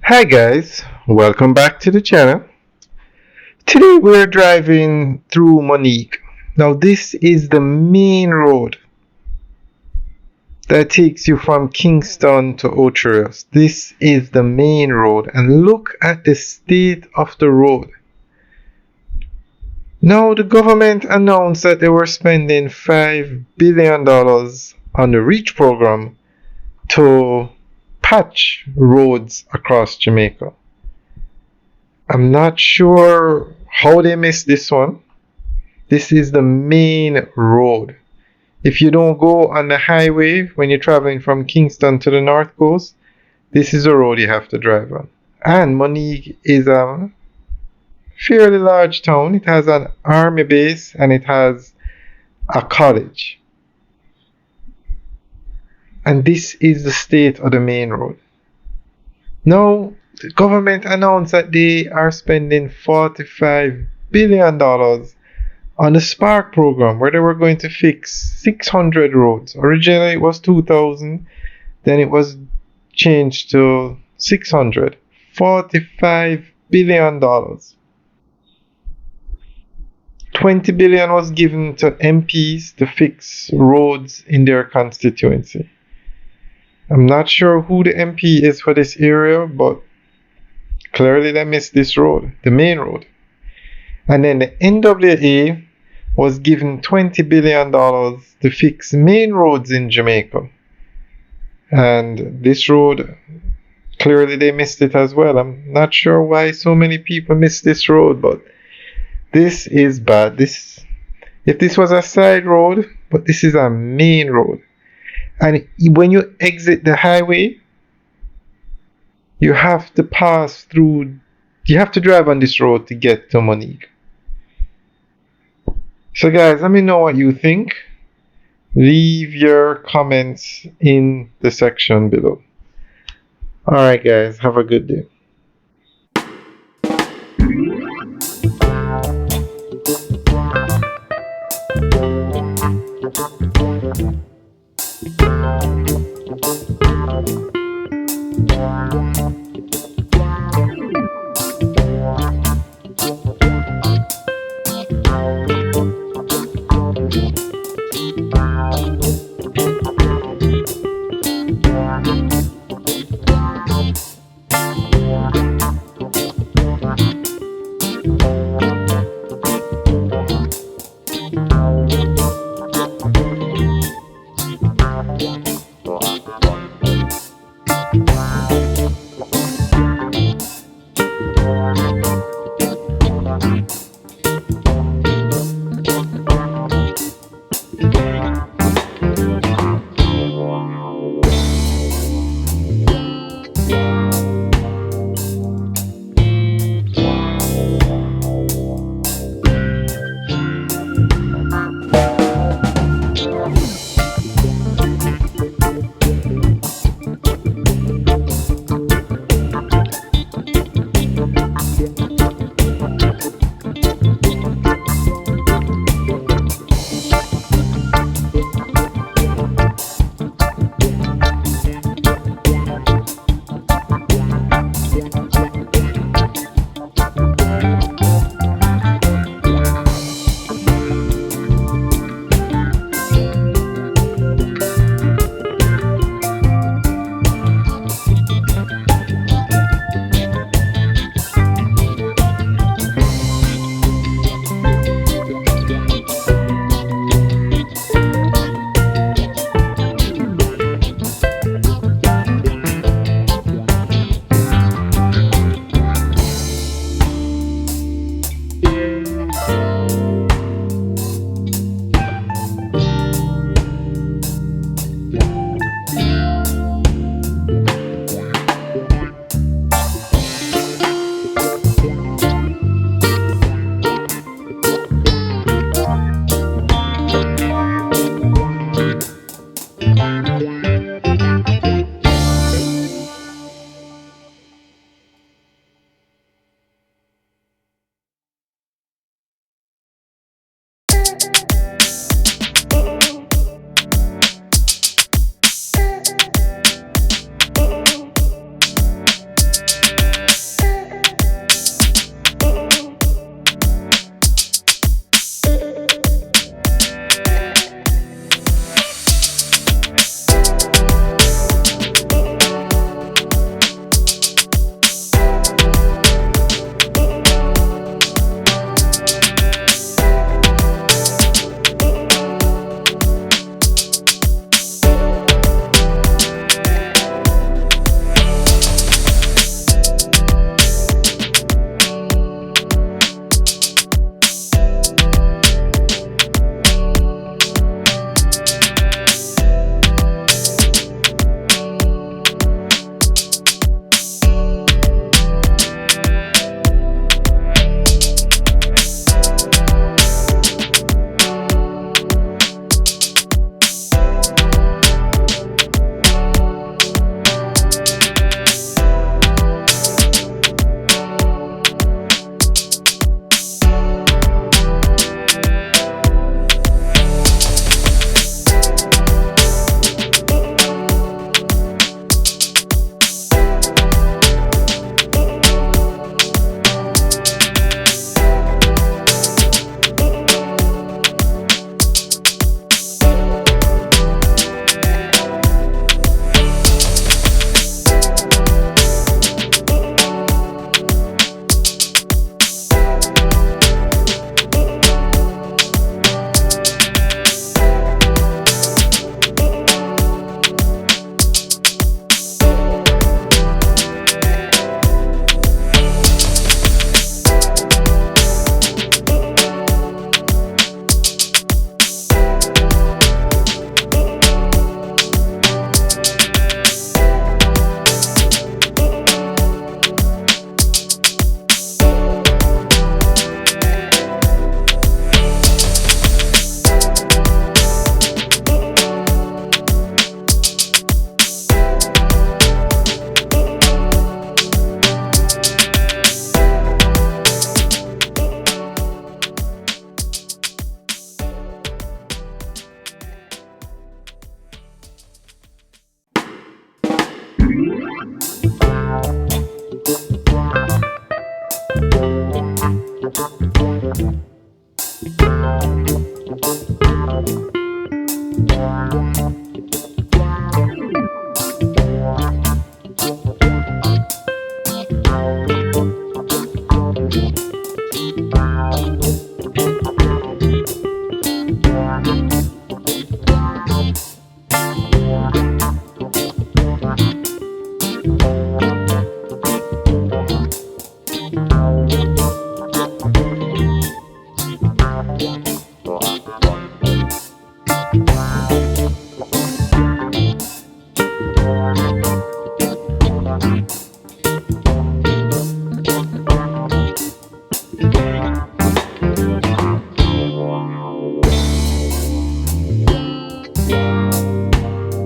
Hi guys, welcome back to the channel. Today we're driving through Moneague. Now this is the main road that takes you from Kingston to Ocho. This is the main road and look at the state of the road. Now the government announced that they were spending $5 billion on the REACH program to patch roads across Jamaica. I'm not sure how they missed this one. This is the main road. If you don't go on the highway when you're traveling from Kingston to the north coast, this is the road you have to drive on. And Moneague is a fairly large town. It has an army base and it has a college. And this is the state of the main road. Now, the government announced that they are spending $45 billion on the Spark program where they were going to fix 600 roads. Originally it was 2,000, then it was changed to 600. $45 billion. $20 billion was given to MPs to fix roads in their constituency. I'm not sure who the MP is for this area, but clearly they missed this road, the main road. And then the NWA was given $20 billion to fix main roads in Jamaica. And this road, clearly they missed it as well. I'm not sure why so many people missed this road, but this is bad. If this was a side road, but this is a main road. And when you exit the highway, you have to pass through, you have to drive on this road to get to Moneague. So guys, let me know what you think. Leave your comments in the section below. Alright guys, have a good day.